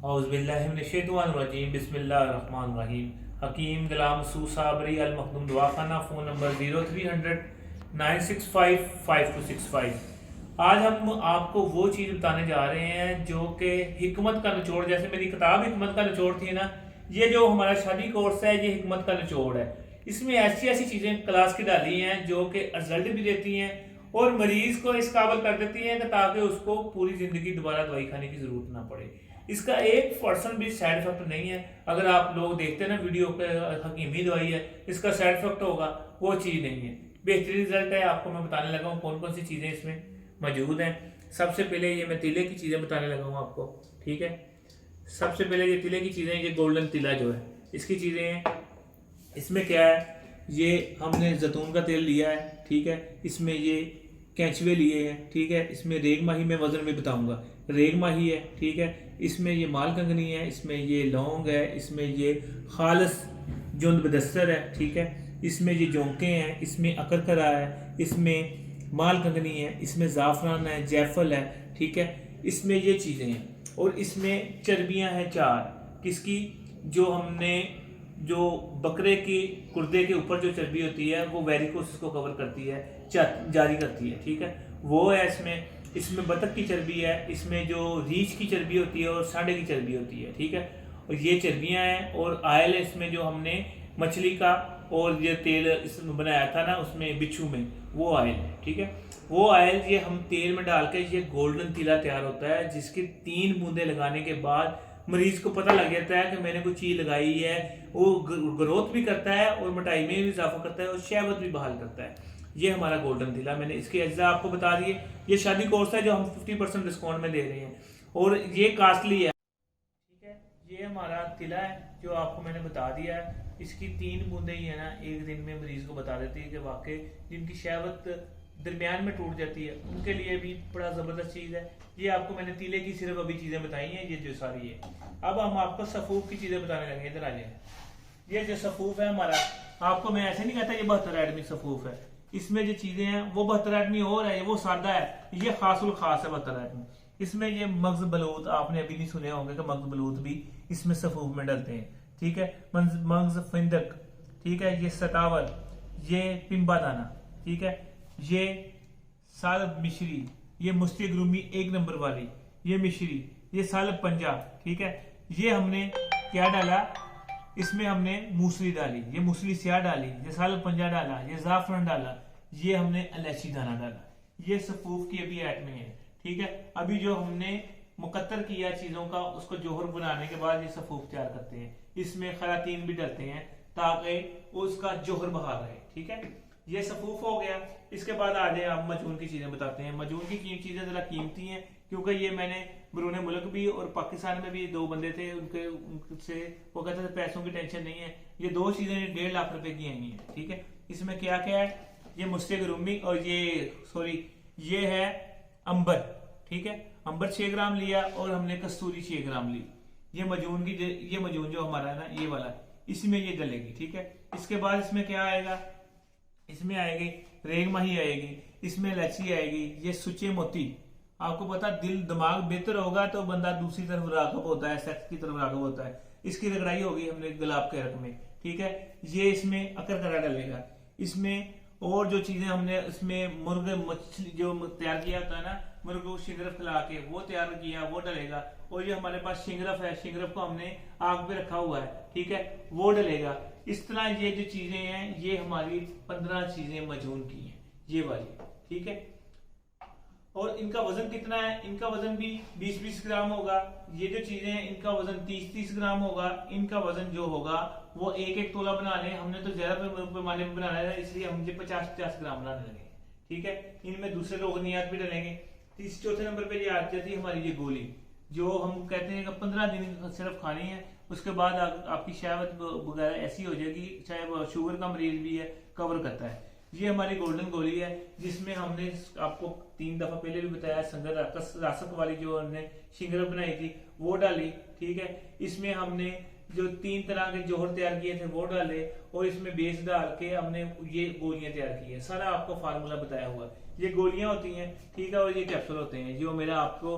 औज़ुबिल्लाहिमिनश्शैतानिर्रजीम बिस्मिल्लाहिर्रहमानिर्रहीम। हकीम गुलाम सूद साबरी अल मखदूम दवाखाना, phone number 0300 965 5265। आज हम आपको वो चीज़ बताने जा रहे हैं जो कि हिकमत का निचोड़, जैसे मेरी किताब हिकमत का निचोड़ थी ना, ये जो हमारा शादी कोर्स है ये हिकमत का निचोड़ है। इसमें ऐसी ऐसी चीज़ें क्लास की डाली हैं जो कि रिजल्ट भी देती हैं और मरीज़ को इस काबिल कर देती हैं कि ताकि उसको पूरी ज़िंदगी दोबारा दवाई खाने की ज़रूरत ना पड़े। इसका 1% भी साइड इफेक्ट नहीं है। अगर आप लोग देखते हैं ना वीडियो पे, हकीमी दवाई है, इसका साइड इफेक्ट होगा, वो चीज़ नहीं है, बेहतरीन रिजल्ट है। आपको मैं बताने लगा हूँ कौन कौन सी चीज़ें इसमें मौजूद हैं। सबसे पहले ये मैं तिले की चीज़ें बताने लगा हूँ आपको, ठीक है। सबसे पहले ये तिले की चीज़ें, ये गोल्डन तिला जो है इसकी चीज़ें हैं। इसमें क्या है, ये हमने जैतून का तेल लिया है, ठीक है। इसमें ये कैंचुए लिए हैं, ठीक है। इसमें रेग माही में वज़न भी बताऊंगा, रेग माही है, ठीक है। इसमें ये माल कंगनी है, इसमें ये लौंग है, इसमें ये खालस जुंद बदस्तर है, ठीक है। इसमें ये जोंके हैं, इसमें अकरकरा है, इसमें माल कंगनी है, इसमें ज़ाफ़रान है, जैफल है, ठीक है। इसमें ये चीज़ें हैं और इसमें चर्बियाँ हैं 4। किसकी? जो हमने जो बकरे की गुर्दे के ऊपर जो चर्बी होती है वो वेरिकोसिस को कवर करती है, जारी करती है, ठीक है, वो है इसमें। इसमें बतख की चर्बी है, इसमें जो रीछ की चर्बी होती है और सांडे की चर्बी होती है, ठीक है। और ये चर्बियाँ हैं और आयल है इसमें, जो हमने मछली का और ये तेल इसमें बनाया था ना उसमें बिच्छू में, वो आयल है, ठीक है। वो आयल ये हम तेल में डाल के ये गोल्डन तिला तैयार होता है, जिसकी 3 बूंदे लगाने के बाद मरीज को पता लग जाता है कि मैंने कोई चीज़ लगाई है। वो ग्रोथ भी करता है और मोटाई में भी इजाफा करता है और शहवत भी बहाल करता है। ये हमारा गोल्डन तिला, मैंने इसके अज्जा आपको बता दिए। ये शादी कोर्स है जो हम 50% डिस्काउंट में दे रहे हैं और ये कास्टली है, ठीक है। ये हमारा तिला है जो आपको मैंने बता दिया है। इसकी 3 बूंदें ही है ना, एक दिन में मरीज को बता देती है कि वाकई जिनकी शहवत दरमियान में टूट जाती है उनके लिए भी बड़ा ज़बरदस्त चीज़ है। ये आपको मैंने तिले की सिर्फ अभी चीज़ें बताई हैं, ये जो सारी है। अब हम आपको सफूफ की चीज़ें बताने लगे, इधर आ जाए। ये जो सफूफ है हमारा, आपको मैं ऐसे नहीं कहता ये 72 एडमी सफूफ है। इसमें जो चीज़ें हैं वो 72 एडमी और है, वो सादा है, ये खासुल खास है 72 एडमी। इसमें ये मग्ज बलूत आपने अभी नहीं सुने होंगे कि मग्ज बलूत भी इसमें सफूफ में डलते हैं, ठीक है। मग्ज फिंदक, ठीक है। ये सतावर, ये पिंबा दाना, ठीक है। ये सालब मिश्री, ये मुस्ती ग्रूमी 1 नंबर वाली, ये मिश्री, ये सालब पंजा, ठीक है। ये हमने क्या डाला, इसमें हमने मूसली डाली, ये मूसली स्याह डाली, ये सालब पंजा डाला, ये जाफरान डाला, ये हमने इलायची दाना डाला। ये सफूफ की अभी आइटमें हैं, ठीक है। अभी जो हमने मुकत्तर किया चीजों का, उसको जोहर बनाने के बाद ये सफूफ तैयार करते हैं। इसमें खरातीन भी डलते हैं ताकि उसका जोहर बहाल रहे, ठीक है। ये सफूफ हो गया। इसके बाद आ जाए आप मजून की चीजें बताते हैं। मजून की चीजें जरा कीमती हैं क्योंकि ये मैंने बरूने मुल्क भी और पाकिस्तान में भी 2 बंदे थे, उनसे वो कहते थे पैसों की टेंशन नहीं है। ये 2 चीजें 1.5 लाख रुपए की आई हैं, ठीक है। इसमें क्या क्या है, ये मुस्ते रूमी और ये है अंबर, ठीक है। अंबर 6 ग्राम लिया और हमने कस्तूरी 6 ग्राम ली। ये मजून जो हमारा है ना, ये वाला, इसमें ये डलेगी, ठीक है। इसके बाद इसमें क्या आएगा, इसमें आएगी रेग माही आएगी, इसमें इलायची आएगी, ये सुचे मोती। आपको पता दिल दिमाग बेहतर होगा तो बंदा दूसरी तरफ रागब होता है, सेक्स की तरफ रागब होता है। इसकी रगड़ाई होगी हमने गुलाब के रख में, ठीक है। ये इसमें अकरकरा डलेगा। इसमें और जो चीजें हमने इसमें मुर्ग मछली जो तैयार किया होता है ना, मुर्ग को शिंगरफ खिला के वो तैयार किया, वो डलेगा। और ये हमारे पास शिंगरफ है, शिंगरफ को हमने आग पे रखा हुआ है, ठीक है, वो डलेगा। इस तरह ये जो चीजें हैं ये हमारी 15 चीजें मजून की हैं, ये वाली, ठीक है। और इनका वजन कितना है, इनका वजन भी 20-20 ग्राम होगा। ये जो चीजें हैं इनका वजन 30-30 ग्राम होगा। इनका वजन जो होगा वो 1-1 तोला बना लें। हमने तो ज्यादा पैमाने में बनाना है, इसलिए हम 50-50 ग्राम बनाने लगे, ठीक है। इनमें दूसरे रोगनियात भी डलेंगे। चौथे नंबर पे ये आ जाती है हमारी ये गोली, जो हम कहते हैं कि 15 दिन सिर्फ खानी है। उसके बाद आपकी शहवत वगैरह ऐसी हो जाएगी, चाहे वो शुगर का मरीज भी है, कवर करता है। ये हमारी गोल्डन गोली है, जिसमें हमने आपको 3 दफा पहले भी बताया, संगत रासक वाली जो हमने शिंगरफ बनाई थी वो डाली, ठीक है। इसमें हमने जो 3 तरह के जोहर तैयार किए थे वो डाले और इसमें बेस डाल के हमने ये गोलियां तैयार की है। सारा आपको फार्मूला बताया हुआ। ये गोलियां होती हैं, ठीक है, और ये कैप्सूल होते हैं जो मेरा आपको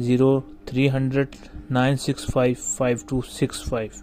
0300 965 5265،